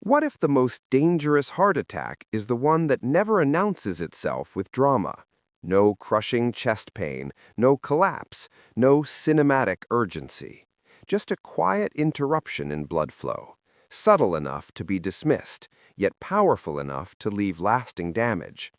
What if the most dangerous heart attack is the one that never announces itself with drama? No crushing chest pain, no collapse, no cinematic urgency. Just a quiet interruption in blood flow, subtle enough to be dismissed, yet powerful enough to leave lasting damage.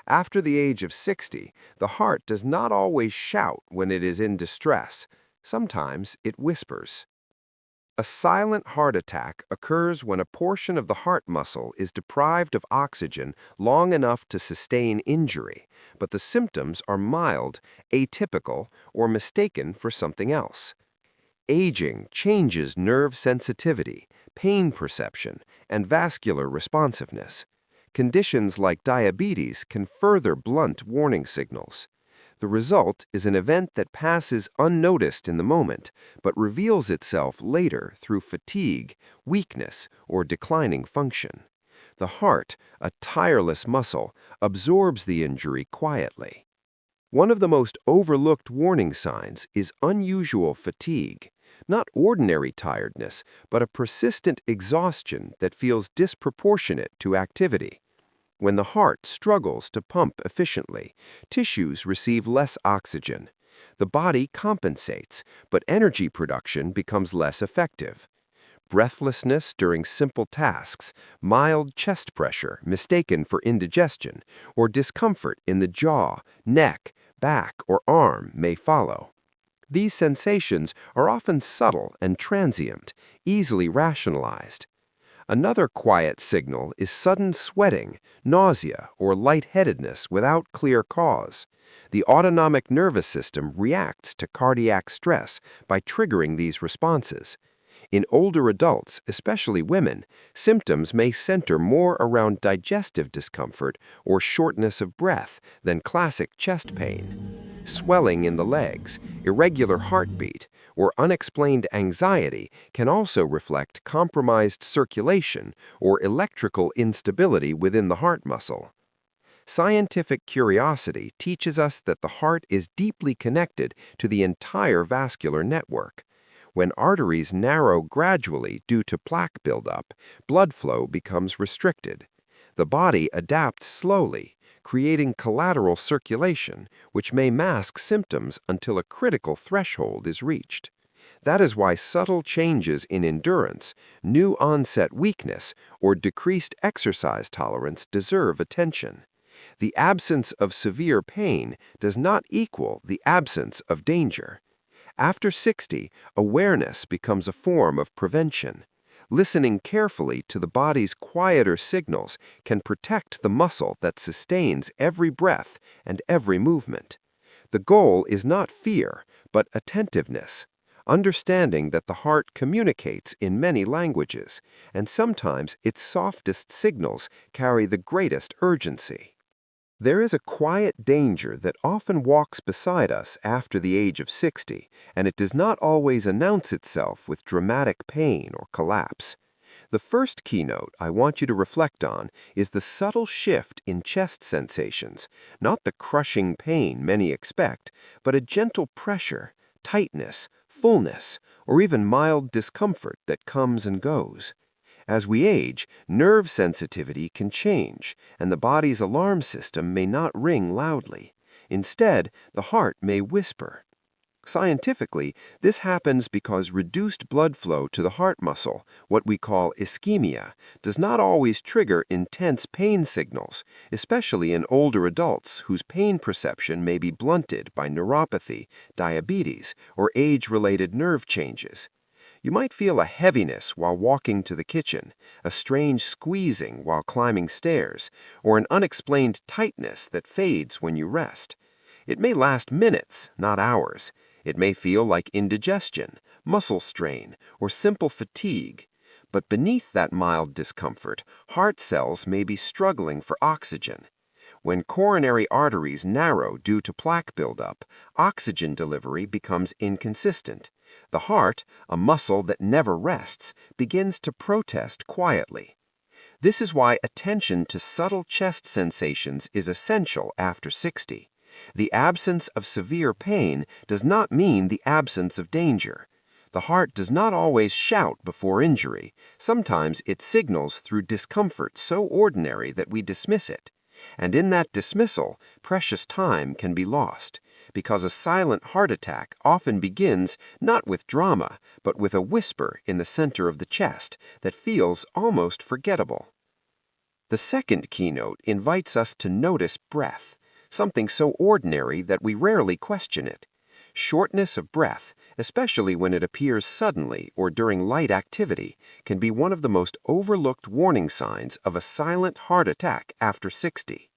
After the age of 60, the heart does not always shout when it is in distress. Sometimes it whispers. A silent heart attack occurs when a portion of the heart muscle is deprived of oxygen long enough to sustain injury, but the symptoms are mild, atypical, or mistaken for something else. Aging changes nerve sensitivity, pain perception, and vascular responsiveness. Conditions like diabetes can further blunt warning signals. The result is an event that passes unnoticed in the moment, but reveals itself later through fatigue, weakness, or declining function. The heart, a tireless muscle, absorbs the injury quietly. One of the most overlooked warning signs is unusual fatigue, not ordinary tiredness, but a persistent exhaustion that feels disproportionate to activity. When the heart struggles to pump efficiently, tissues receive less oxygen. The body compensates, but energy production becomes less effective. Breathlessness during simple tasks, mild chest pressure mistaken for indigestion, or discomfort in the jaw, neck, back, or arm may follow. These sensations are often subtle and transient, easily rationalized. Another quiet signal is sudden sweating, nausea, or lightheadedness without clear cause. The autonomic nervous system reacts to cardiac stress by triggering these responses. In older adults, especially women, symptoms may center more around digestive discomfort or shortness of breath than classic chest pain. Swelling in the legs, irregular heartbeat, or unexplained anxiety can also reflect compromised circulation or electrical instability within the heart muscle. Scientific curiosity teaches us that the heart is deeply connected to the entire vascular network. When arteries narrow gradually due to plaque buildup, blood flow becomes restricted. The body adapts slowly, creating collateral circulation, which may mask symptoms until a critical threshold is reached. That is why subtle changes in endurance, new onset weakness, or decreased exercise tolerance deserve attention. The absence of severe pain does not equal the absence of danger. After 60, awareness becomes a form of prevention. Listening carefully to the body's quieter signals can protect the muscle that sustains every breath and every movement. The goal is not fear, but attentiveness, understanding that the heart communicates in many languages, and sometimes its softest signals carry the greatest urgency. There is a quiet danger that often walks beside us after the age of 60, and it does not always announce itself with dramatic pain or collapse. The first keynote I want you to reflect on is the subtle shift in chest sensations, not the crushing pain many expect, but a gentle pressure, tightness, fullness, or even mild discomfort that comes and goes. As we age, nerve sensitivity can change, and the body's alarm system may not ring loudly. Instead, the heart may whisper. Scientifically, this happens because reduced blood flow to the heart muscle, what we call ischemia, does not always trigger intense pain signals, especially in older adults whose pain perception may be blunted by neuropathy, diabetes, or age-related nerve changes. You might feel a heaviness while walking to the kitchen, a strange squeezing while climbing stairs, or an unexplained tightness that fades when you rest. It may last minutes, not hours. It may feel like indigestion, muscle strain, or simple fatigue. But beneath that mild discomfort, heart cells may be struggling for oxygen. When coronary arteries narrow due to plaque buildup, oxygen delivery becomes inconsistent. The heart, a muscle that never rests, begins to protest quietly. This is why attention to subtle chest sensations is essential after 60. The absence of severe pain does not mean the absence of danger. The heart does not always shout before injury. Sometimes it signals through discomfort so ordinary that we dismiss it. And in that dismissal, precious time can be lost, because a silent heart attack often begins not with drama, but with a whisper in the center of the chest that feels almost forgettable. The second keynote invites us to notice breath, something so ordinary that we rarely question it. Shortness of breath, especially when it appears suddenly or during light activity, can be one of the most overlooked warning signs of a silent heart attack after 60.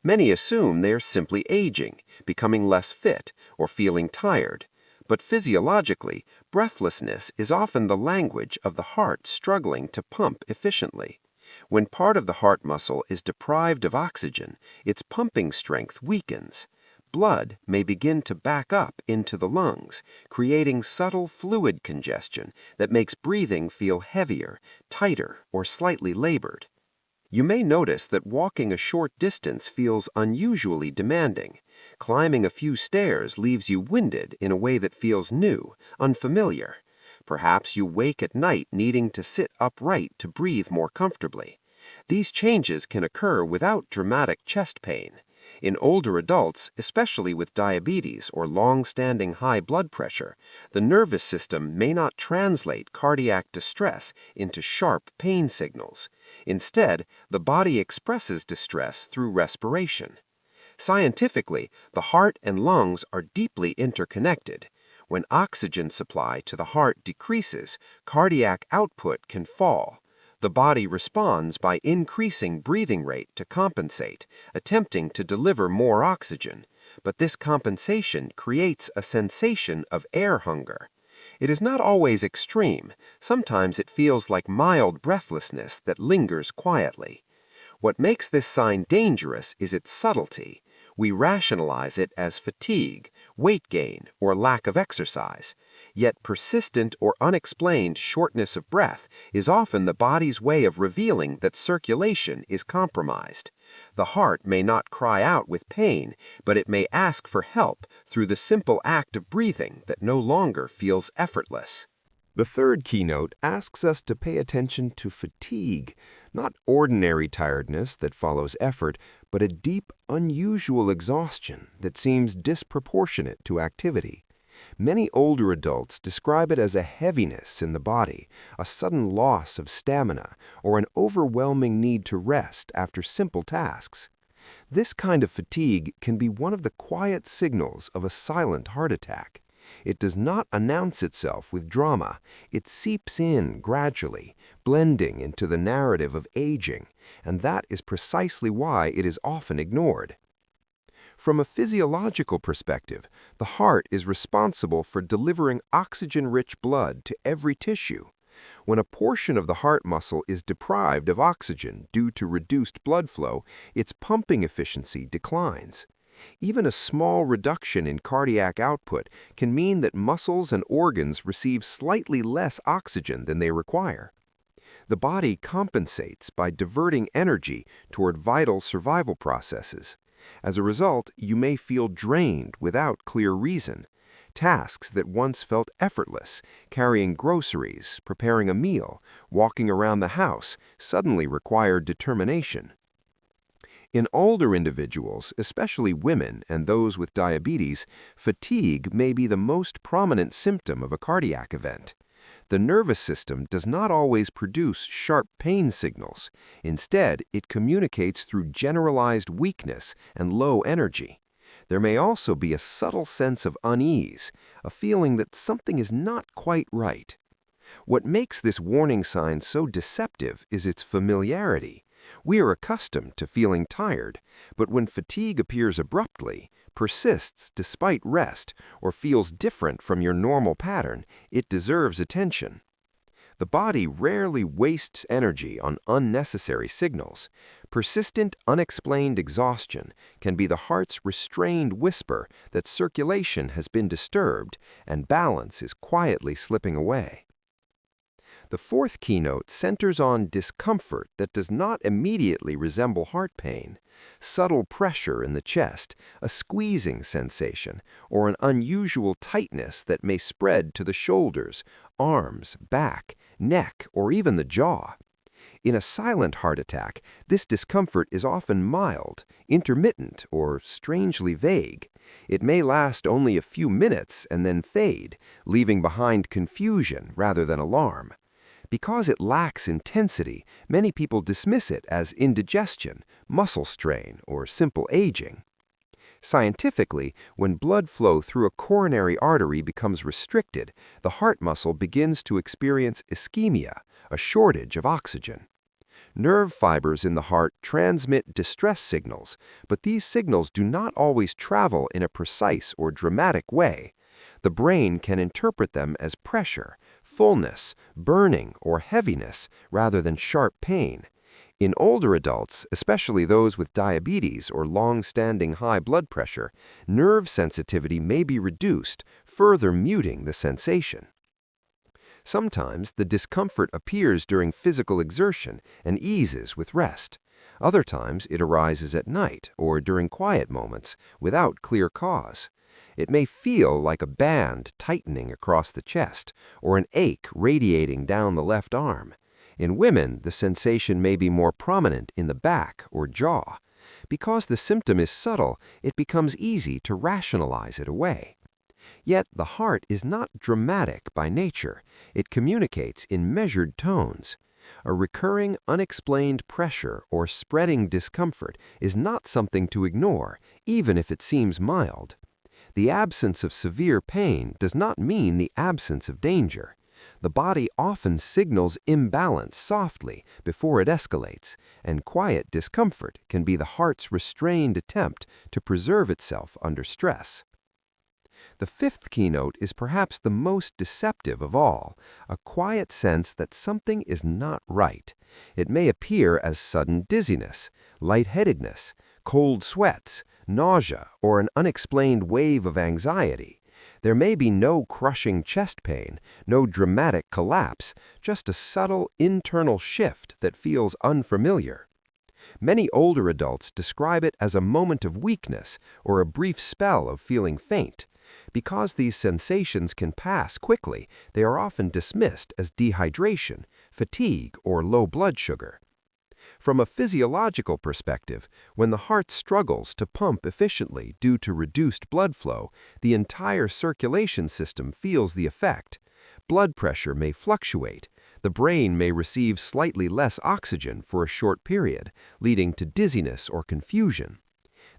Many assume they are simply aging, becoming less fit, or feeling tired. But physiologically, breathlessness is often the language of the heart struggling to pump efficiently. When part of the heart muscle is deprived of oxygen, its pumping strength weakens. Blood may begin to back up into the lungs, creating subtle fluid congestion that makes breathing feel heavier, tighter, or slightly labored. You may notice that walking a short distance feels unusually demanding. Climbing a few stairs leaves you winded in a way that feels new, unfamiliar. Perhaps you wake at night needing to sit upright to breathe more comfortably. These changes can occur without dramatic chest pain. In older adults, especially with diabetes or long-standing high blood pressure, the nervous system may not translate cardiac distress into sharp pain signals. Instead, the body expresses distress through respiration. Scientifically, the heart and lungs are deeply interconnected. When oxygen supply to the heart decreases, cardiac output can fall. The body responds by increasing breathing rate to compensate, attempting to deliver more oxygen. But this compensation creates a sensation of air hunger. It is not always extreme. Sometimes it feels like mild breathlessness that lingers quietly. What makes this sign dangerous is its subtlety. We rationalize it as fatigue, weight gain, or lack of exercise. Yet persistent or unexplained shortness of breath is often the body's way of revealing that circulation is compromised. The heart may not cry out with pain, but it may ask for help through the simple act of breathing that no longer feels effortless. The third keynote asks us to pay attention to fatigue, not ordinary tiredness that follows effort, but a deep, unusual exhaustion that seems disproportionate to activity. Many older adults describe it as a heaviness in the body, a sudden loss of stamina, or an overwhelming need to rest after simple tasks. This kind of fatigue can be one of the quiet signals of a silent heart attack. It does not announce itself with drama. It seeps in gradually, blending into the narrative of aging, and that is precisely why it is often ignored. From a physiological perspective, the heart is responsible for delivering oxygen-rich blood to every tissue. When a portion of the heart muscle is deprived of oxygen due to reduced blood flow, its pumping efficiency declines. Even a small reduction in cardiac output can mean that muscles and organs receive slightly less oxygen than they require. The body compensates by diverting energy toward vital survival processes. As a result, you may feel drained without clear reason. Tasks that once felt effortless, carrying groceries, preparing a meal, walking around the house, suddenly require determination. In older individuals, especially women and those with diabetes, fatigue may be the most prominent symptom of a cardiac event. The nervous system does not always produce sharp pain signals. Instead, it communicates through generalized weakness and low energy. There may also be a subtle sense of unease, a feeling that something is not quite right. What makes this warning sign so deceptive is its familiarity. We are accustomed to feeling tired, but when fatigue appears abruptly, persists despite rest, or feels different from your normal pattern, it deserves attention. The body rarely wastes energy on unnecessary signals. Persistent, unexplained exhaustion can be the heart's restrained whisper that circulation has been disturbed and balance is quietly slipping away. The fourth keynote centers on discomfort that does not immediately resemble heart pain. Subtle pressure in the chest, a squeezing sensation, or an unusual tightness that may spread to the shoulders, arms, back, neck, or even the jaw. In a silent heart attack, this discomfort is often mild, intermittent, or strangely vague. It may last only a few minutes and then fade, leaving behind confusion rather than alarm. Because it lacks intensity, many people dismiss it as indigestion, muscle strain, or simple aging. Scientifically, when blood flow through a coronary artery becomes restricted, the heart muscle begins to experience ischemia, a shortage of oxygen. Nerve fibers in the heart transmit distress signals, but these signals do not always travel in a precise or dramatic way. The brain can interpret them as pressure, fullness, burning, or heaviness rather than sharp pain. In older adults, especially those with diabetes or long-standing high blood pressure, nerve sensitivity may be reduced, further muting the sensation. Sometimes the discomfort appears during physical exertion and eases with rest. Other times it arises at night or during quiet moments without clear cause. It may feel like a band tightening across the chest or an ache radiating down the left arm. In women, the sensation may be more prominent in the back or jaw. Because the symptom is subtle, it becomes easy to rationalize it away. Yet the heart is not dramatic by nature. It communicates in measured tones. A recurring, unexplained pressure or spreading discomfort is not something to ignore, even if it seems mild. The absence of severe pain does not mean the absence of danger. The body often signals imbalance softly before it escalates, and quiet discomfort can be the heart's restrained attempt to preserve itself under stress. The fifth keynote is perhaps the most deceptive of all, a quiet sense that something is not right. It may appear as sudden dizziness, lightheadedness, cold sweats, nausea, or an unexplained wave of anxiety. There may be no crushing chest pain, no dramatic collapse, just a subtle internal shift that feels unfamiliar. Many older adults describe it as a moment of weakness or a brief spell of feeling faint. Because these sensations can pass quickly, they are often dismissed as dehydration, fatigue, or low blood sugar. From a physiological perspective, when the heart struggles to pump efficiently due to reduced blood flow, the entire circulation system feels the effect. Blood pressure may fluctuate. The brain may receive slightly less oxygen for a short period, leading to dizziness or confusion.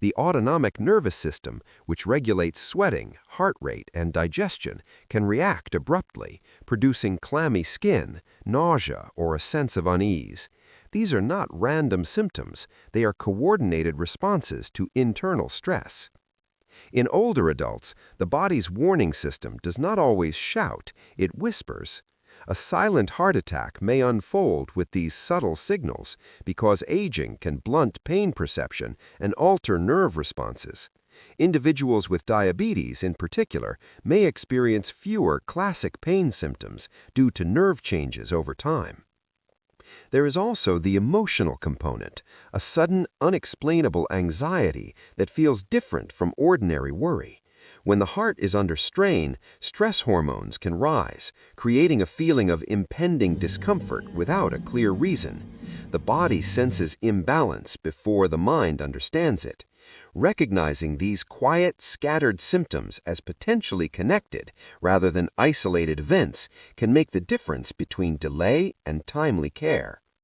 The autonomic nervous system, which regulates sweating, heart rate, and digestion, can react abruptly, producing clammy skin, nausea, or a sense of unease. These are not random symptoms, they are coordinated responses to internal stress. In older adults, the body's warning system does not always shout, it whispers. A silent heart attack may unfold with these subtle signals because aging can blunt pain perception and alter nerve responses. Individuals with diabetes, in particular, may experience fewer classic pain symptoms due to nerve changes over time. There is also the emotional component, a sudden, unexplainable anxiety that feels different from ordinary worry. When the heart is under strain, stress hormones can rise, creating a feeling of impending discomfort without a clear reason. The body senses imbalance before the mind understands it. Recognizing these quiet, scattered symptoms as potentially connected rather than isolated events can make the difference between delay and timely care.